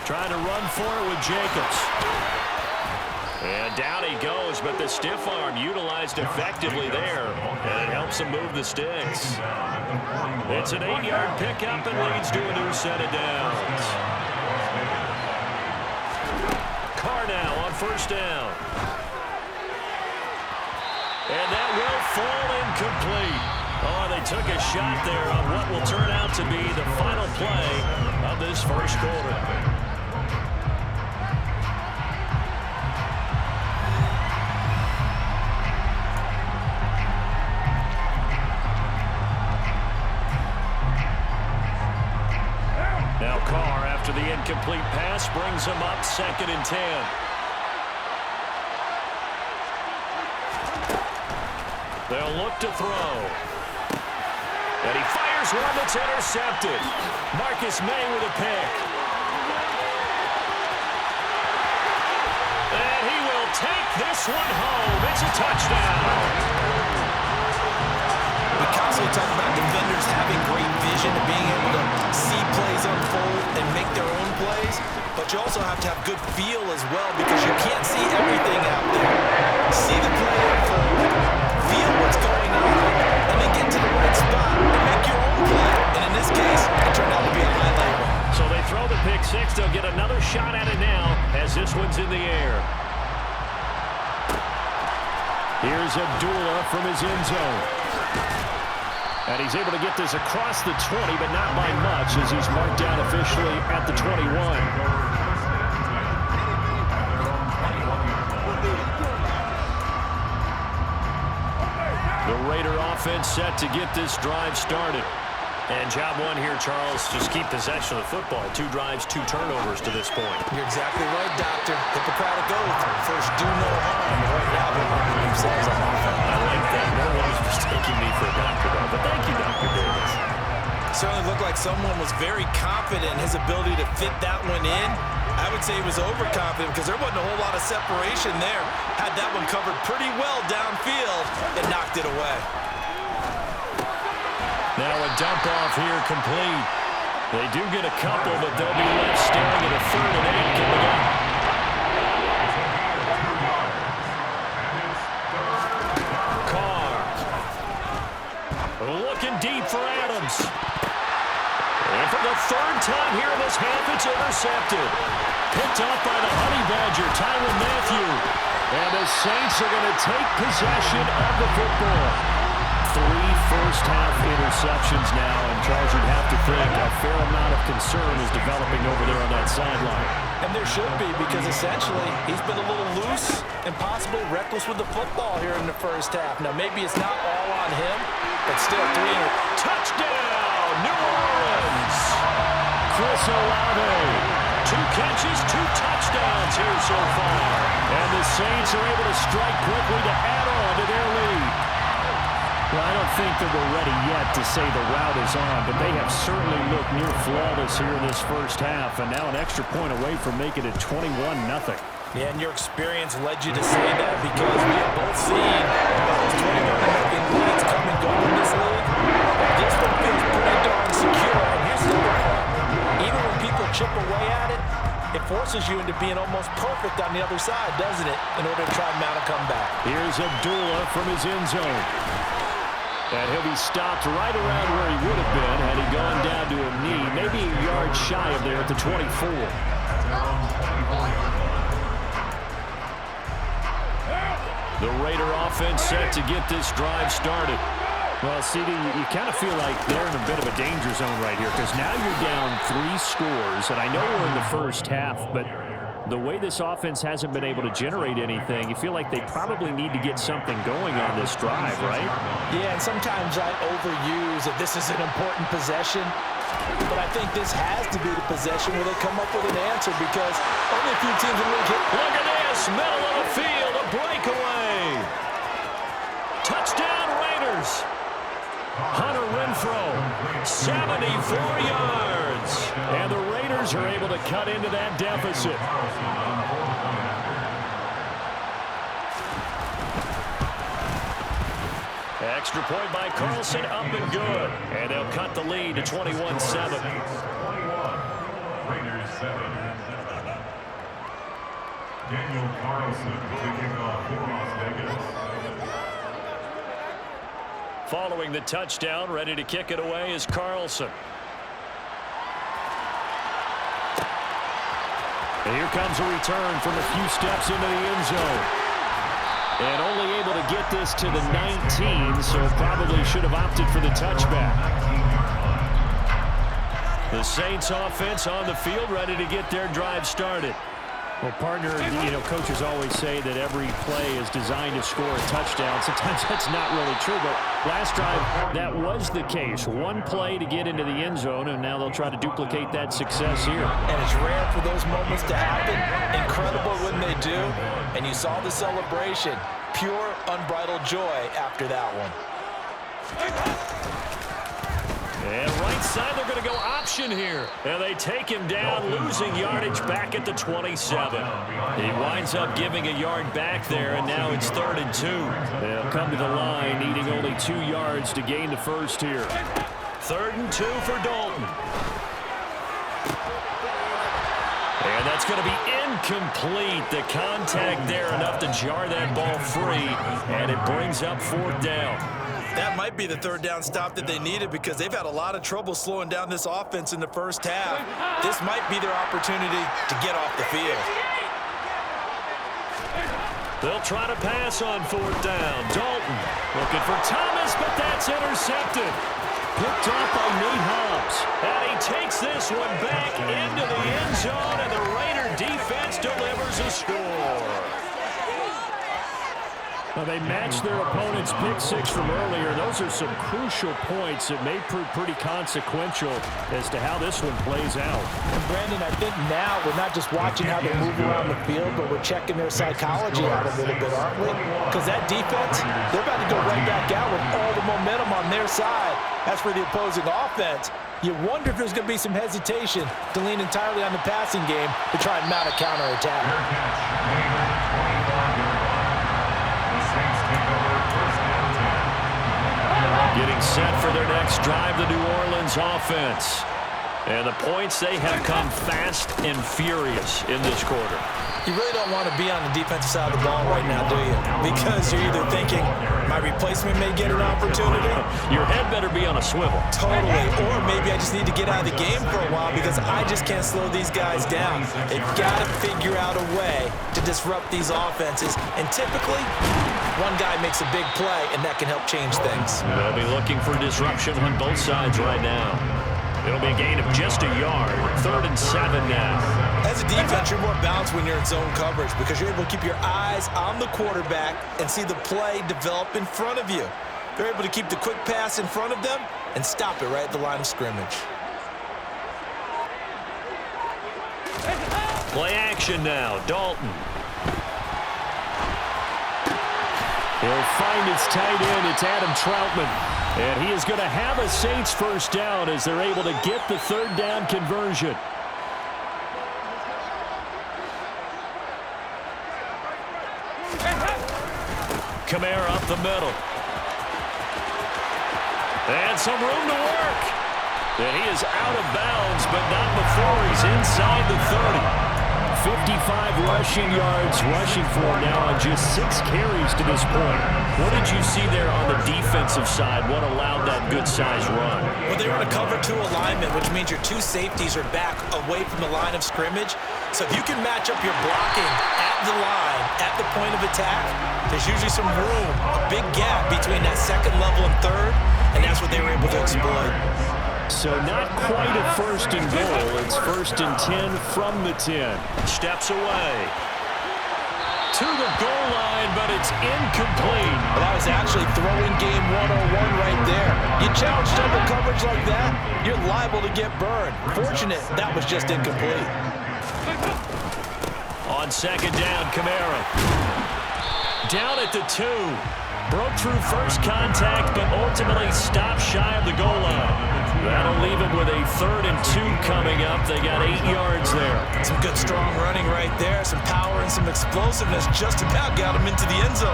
Trying to run for it with Jacobs. And down he goes, but the stiff arm utilized effectively there, and it helps him move the sticks. It's an 8-yard pickup and leads to a new set of downs. Carr now on first down. And that will fall incomplete. Oh, they took a shot there on what will turn out to be the final play of this first quarter. Now Carr, after the incomplete pass, brings him up 2nd and 10. They'll look to throw. And he fires one that's intercepted. Marcus May with a pick. And he will take this one home. It's a touchdown. We constantly talk about defenders having great vision and being able to see plays unfold and make their own plays, but you also have to have good feel as well because you can't see everything out there. See the play unfold, feel what's going on, and then get to the right spot and make your own play. And in this case, it turned out to be a highlight one. So they throw the pick six. They'll get another shot at it now as this one's in the air. Here's Abdullah from his end zone. And he's able to get this across the 20, but not by much as he's marked down officially at the 21. The Raider offense set to get this drive started. And job one here, Charles, just keep possession of the football. 2 drives, 2 turnovers to this point. You're exactly right, Doctor. Hippocratic oath. First, do no harm. Right now, they're harming themselves on offense. I like that. No one's mistaking me for a doctor, though. But thank you, Dr. Davis. Certainly looked like someone was very confident in his ability to fit that one in. I would say he was overconfident because there wasn't a whole lot of separation there. Had that one covered pretty well downfield and knocked it away. Now a dump off here complete. They do get a couple, but they'll be left staring at a 3rd and 8 coming up. Carr. Looking deep for Adams. And for the 3rd time here in this half, it's intercepted. Picked off by the Honey Badger, Tyrann Mathieu. And the Saints are going to take possession of the football. 3 first-half interceptions now, and Charles, you'd have to think a fair amount of concern is developing over there on that sideline. And there should be, because essentially he's been a little loose and possibly reckless with the football here in the first half. Now, maybe it's not all on him, but still 3. Touchdown, New Orleans! Chris Olave. 2 catches, 2 touchdowns here so far. And the Saints are able to strike quickly to add on to their lead. Well, I don't think that we're ready yet to say the route is on, but they have certainly looked near flawless here in this first half, and now an extra point away from making it 21-0. Yeah, and your experience led you to say that because we have both seen those 21-0 leads come and go in this league. This one feels pretty darn secure, and here's the other part. Even when people chip away at it, it forces you into being almost perfect on the other side, doesn't it, in order to try and mount a comeback. Here's Abdullah from his end zone. And he'll be stopped right around where he would have been had he gone down to a knee, maybe a yard shy of there at the 24. The Raider offense set to get this drive started. Well, CD, you kind of feel like they're in a bit of a danger zone right here because now you're down 3 scores, and I know we're in the first half, but the way this offense hasn't been able to generate anything, you feel like they probably need to get something going on this drive, right? Yeah, and sometimes I overuse that this is an important possession, but I think this has to be the possession where they come up with an answer because only a few teams will really hit. Look at this, middle of the field, a breakaway. Touchdown, Raiders. Hunter Renfrow, 74 yards. And the Raiders are able to cut into that deficit. Extra point by Carlson, up and good. And they'll cut the lead to 21-7. 21, Raiders 7. Daniel Carlson taking off for Las Vegas. Following the touchdown, ready to kick it away is Carlson. And here comes a return from a few steps into the end zone. And only able to get this to the 19, so probably should have opted for the touchback. The Saints offense on the field, ready to get their drive started. Well, partner, coaches always say that every play is designed to score a touchdown. Sometimes that's not really true, but last drive, that was the case. One play to get into the end zone, and now they'll try to duplicate that success here. And it's rare for those moments to happen. Incredible when they do. And you saw the celebration. Pure, unbridled joy after that one. And right side, they're going to go option here. And they take him down, losing yardage back at the 27. He winds up giving a yard back there, and now it's 3rd and 2. They'll come to the line, needing only 2 yards to gain the first here. 3rd and 2 for Dalton. And that's going to be incomplete. The contact there enough to jar that ball free, and it brings up 4th down. That might be the 3rd down stop that they needed because they've had a lot of trouble slowing down this offense in the first half. This might be their opportunity to get off the field. They'll try to pass on 4th down. Dalton looking for Thomas, but that's intercepted. Picked off by Nate Hobbs. And he takes this one back into the end zone, and the Raider defense delivers a score. Well, they matched their opponent's pick 6 from earlier. Those are some crucial points that may prove pretty consequential as to how this one plays out. And Brandon, I think now we're not just watching how they move around the field, but we're checking their psychology out a little bit, aren't we? Because that defense, they're about to go right back out with all the momentum on their side. As for the opposing offense, you wonder if there's going to be some hesitation to lean entirely on the passing game to try and mount a counterattack. Getting set for their next drive, the New Orleans offense. And the points, they have come fast and furious in this quarter. You really don't want to be on the defensive side of the ball right now, do you? Because you're either thinking, my replacement may get an opportunity. Your head better be on a swivel. Totally. Or maybe I just need to get out of the game for a while because I just can't slow these guys down. They've got to figure out a way to disrupt these offenses. And typically, one guy makes a big play, and that can help change things. They'll be looking for disruption on both sides right now. It'll be a gain of just a yard. 3rd and 7 now. As a defense, you're more balanced when you're in zone coverage because you're able to keep your eyes on the quarterback and see the play develop in front of you. They're able to keep the quick pass in front of them and stop it right at the line of scrimmage. Play action now. Dalton. He'll find his tight end. It's Adam Troutman. And he is going to have a Saints first down as they're able to get the 3rd down conversion. Kamara up the middle. And some room to work. And he is out of bounds, but not before he's inside the 30. 55 rushing yards rushing for now on just 6 carries to this point. What did you see there on the defensive side? What allowed that good-sized run? Well, they were in a cover 2 alignment, which means your 2 safeties are back away from the line of scrimmage. So if you can match up your blocking at the line, at the point of attack, there's usually some room, a big gap between that second level and third, and that's what they were able to exploit. So not quite a 1st and goal. It's 1st and 10 from the 10. Steps away to the goal line, but it's incomplete. Well, that was actually throwing game 101 right there. You challenge double coverage like that, you're liable to get burned. Fortunate that was just incomplete. On 2nd down, Kamara. Down at the 2. Broke through first contact, but ultimately stopped shy of the goal line. That'll leave him with a 3rd and 2 coming up. They got 8 yards there. Some good, strong running right there. Some power and some explosiveness just about got him into the end zone.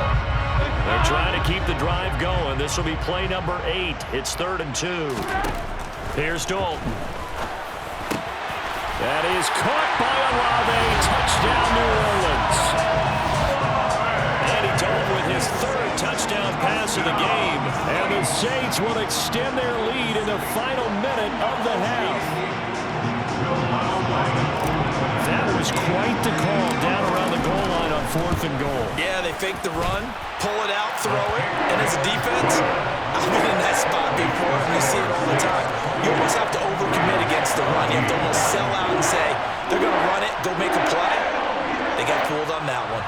They're trying to keep the drive going. This will be play number 8. It's 3rd and 2. Here's Dalton. That is caught by Olave. Touchdown, New Orleans. Andy Dalton with his 3rd touchdown pass of the game. And the Saints will extend their lead in the final minute of the half. That was quite the call down around the goal line on 4th and goal. Yeah, they fake the run, pull it out, throw it, and as a defense, I've been in that spot before, and you see it all the time. You almost have to overcommit against the run. You have to almost sell out and say, they're going to run it, go make a play. They got fooled on that one.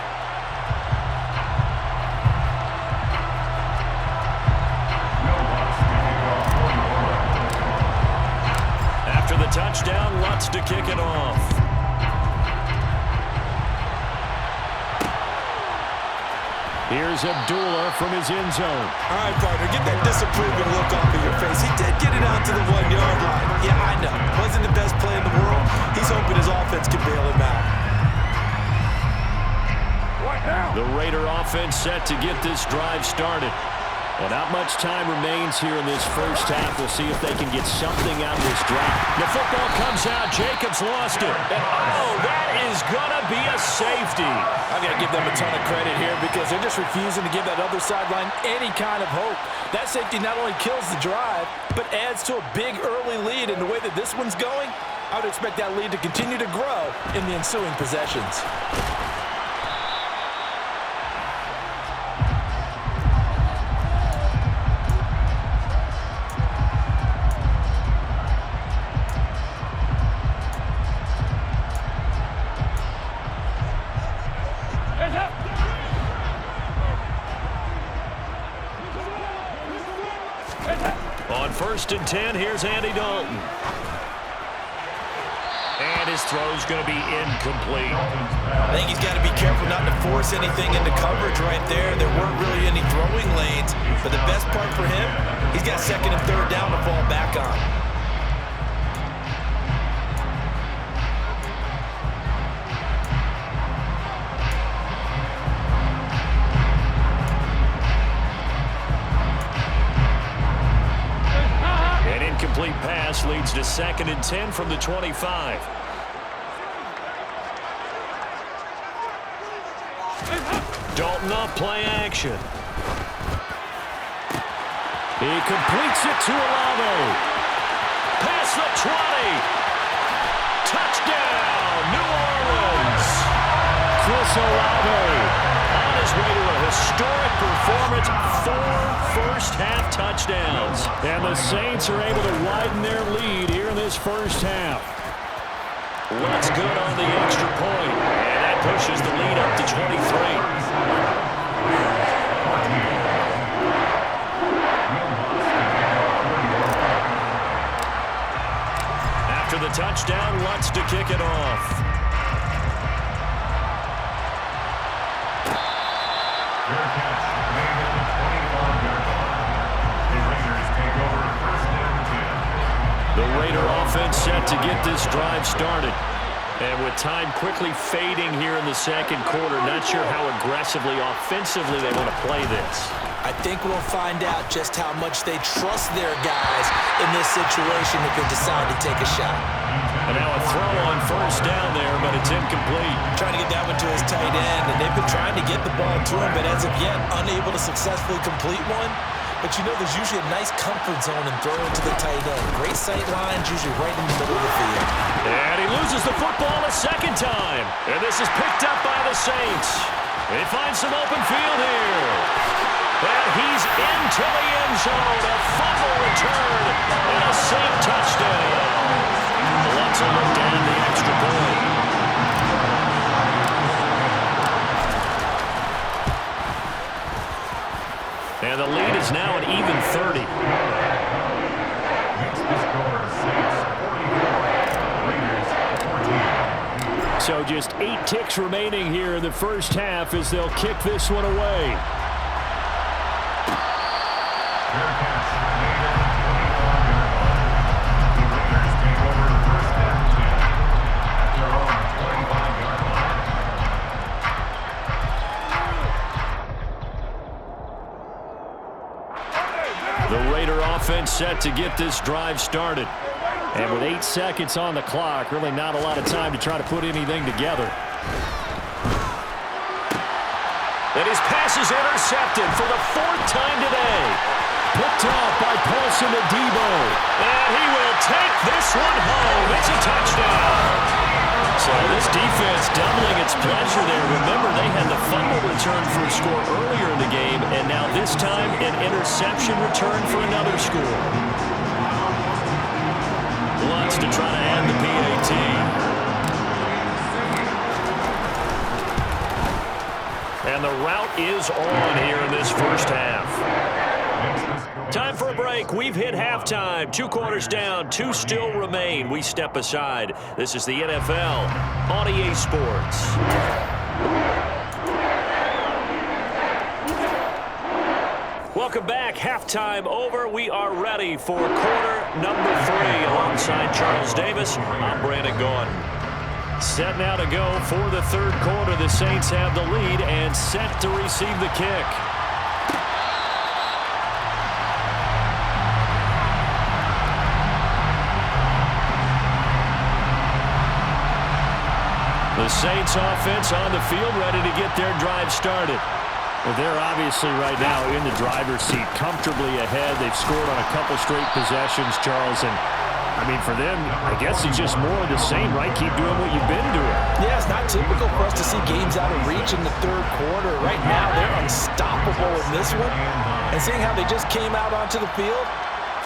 After the touchdown, Lutz to kick it off. Here's Abdullah from his end zone. All right, partner, get that disapproving look off of your face. He did get it out to the 1-yard line. Yeah, I know. Wasn't the best play in the world. He's hoping his offense can bail him out. The Raider offense set to get this drive started. And not much time remains here in this first half. We'll see if they can get something out of this drive. The football comes out. Jacobs lost it. And, oh, that is going to be a safety. I've got to give them a ton of credit here because they're just refusing to give that other sideline any kind of hope. That safety not only kills the drive, but adds to a big early lead. And the way that this one's going, I would expect that lead to continue to grow in the ensuing possessions. On 1st and 10, here's Andy Dalton. And his throw's going to be incomplete. I think he's got to be careful not to force anything into coverage right there. There weren't really any throwing lanes, but the best part for him, he's got 2nd and 3rd down to fall back on. Incomplete pass leads to 2nd and 10 from the 25. Dalton off play action. He completes it to Olave. Past the 20. Touchdown, New Orleans. Chris Olave on his way to a historic performance. 4 first-half touchdowns. And the Saints are able to widen their lead here in this first half. Lutz good on the extra point. And that pushes the lead up to 23. After the touchdown, Lutz to kick it off. The Raider offense set to get this drive started. And with time quickly fading here in the second quarter, not sure how aggressively, offensively they want to play this. I think we'll find out just how much they trust their guys in this situation if they decide to take a shot. And now a throw on first down there, but it's incomplete. Trying to get that one to his tight end, and they've been trying to get the ball to him, but as of yet, unable to successfully complete one. But you know there's usually a nice comfort zone in throwing to the tight end. Great sight lines, usually right in the middle of the field. And he loses the football a second time. And this is picked up by the Saints. They find some open field here. And he's into the end zone. A fumble return and a Saint touchdown. Let's look down the extra point. And the lead is now an even 30. Next to score, Saints 44, Raiders 14. So just 8 ticks remaining here in the first half as they'll kick this one away. Bearcats made it 25-yard line. The Raiders take over the first and 10 at their own 25-yard line. The Raider offense set to get this drive started. And with 8 seconds on the clock, really not a lot of time to try to put anything together. And his pass is intercepted for the 4th time today. Picked off by Paulson Adebo. And he will take this one home. It's a touchdown. So this defense doubling its pleasure there. Remember, they had the fumble return for a score earlier in the game, and now this time an interception return for another score. Lutz to try to add the PAT. And the route is on here in this first half. Time for a break. We've hit halftime. 2 quarters down, 2 still remain. We step aside. This is the NFL on EA Sports. Welcome back. Halftime over. We are ready for quarter number 3. Alongside Charles Davis, I'm Brandon Gaudin. Set now to go for the third quarter. The Saints have the lead and set to receive the kick. The Saints offense on the field, ready to get their drive started. Well, they're obviously right now in the driver's seat, comfortably ahead. They've scored on a couple straight possessions, Charles. And, I mean, for them, I guess it's just more of the same, right? Keep doing what you've been doing. Yeah, it's not typical for us to see games out of reach in the third quarter. Right now, they're unstoppable in this one. And seeing how they just came out onto the field,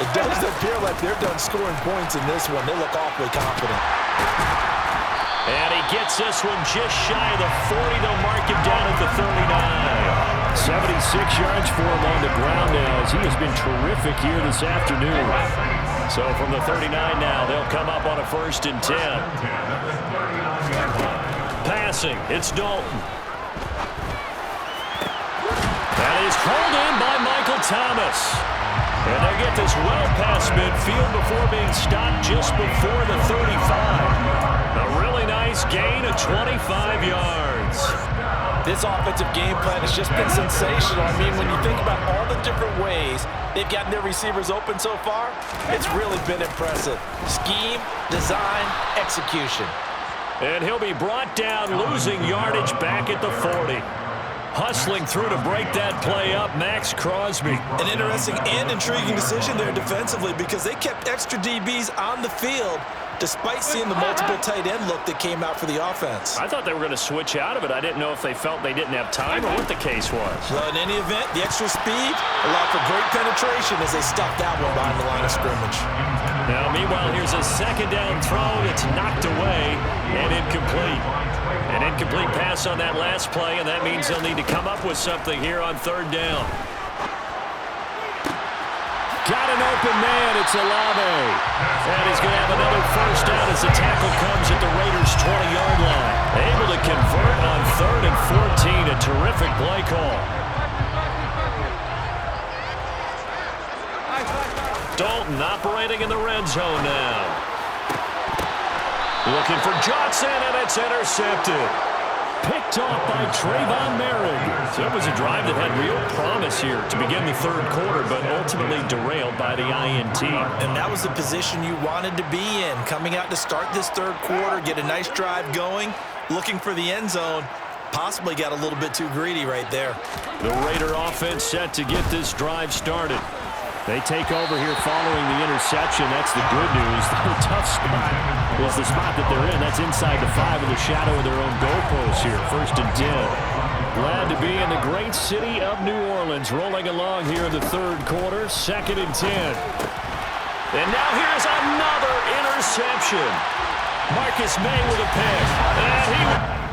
it does appear like they're done scoring points in this one. They look awfully confident. And he gets this one just shy of the 40. They'll mark him down at the 39. 76 yards for him on the ground now as he has been terrific here this afternoon. So from the 39 now, they'll come up on a 1st and 10. Passing, it's Dalton. That is hauled in by Michael Thomas. And they get this well past midfield before being stopped just before the 35. A really nice gain of 25 yards. This offensive game plan has just been sensational. I mean, when you think about all the different ways they've gotten their receivers open so far, it's really been impressive. Scheme, design, execution. And he'll be brought down, losing yardage back at the 40. Hustling through to break that play up, Max Crosby. An interesting and intriguing decision there defensively because they kept extra DBs on the field despite seeing the multiple tight end look that came out for the offense. I thought they were going to switch out of it. I didn't know if they felt they didn't have time or what the case was. Well, in any event, the extra speed allowed for great penetration as they stopped that one behind the line of scrimmage. Now, meanwhile, here's a second down throw that's knocked away and incomplete. An incomplete pass on that last play, and that means they'll need to come up with something here on 3rd down. Got an open man. It's Olave. And he's going to have another 1st down as the tackle comes at the Raiders' 20-yard line. Able to convert on 3rd and 14. A terrific play call. Dalton operating in the red zone now. Looking for Johnson, and it's intercepted. Picked off by Trayvon Merrick. So it was a drive that had real promise here to begin the third quarter, but ultimately derailed by the INT. And that was the position you wanted to be in. Coming out to start this third quarter, get a nice drive going, looking for the end zone. Possibly got a little bit too greedy right there. The Raider offense set to get this drive started. They take over here following the interception. That's the good news. The tough spot is the spot that they're in. That's inside the 5 in the shadow of their own goalpost here. 1st and 10. Glad to be in the great city of New Orleans. Rolling along here in the third quarter. 2nd and 10. And now here's another interception. Marcus May with a pick. And he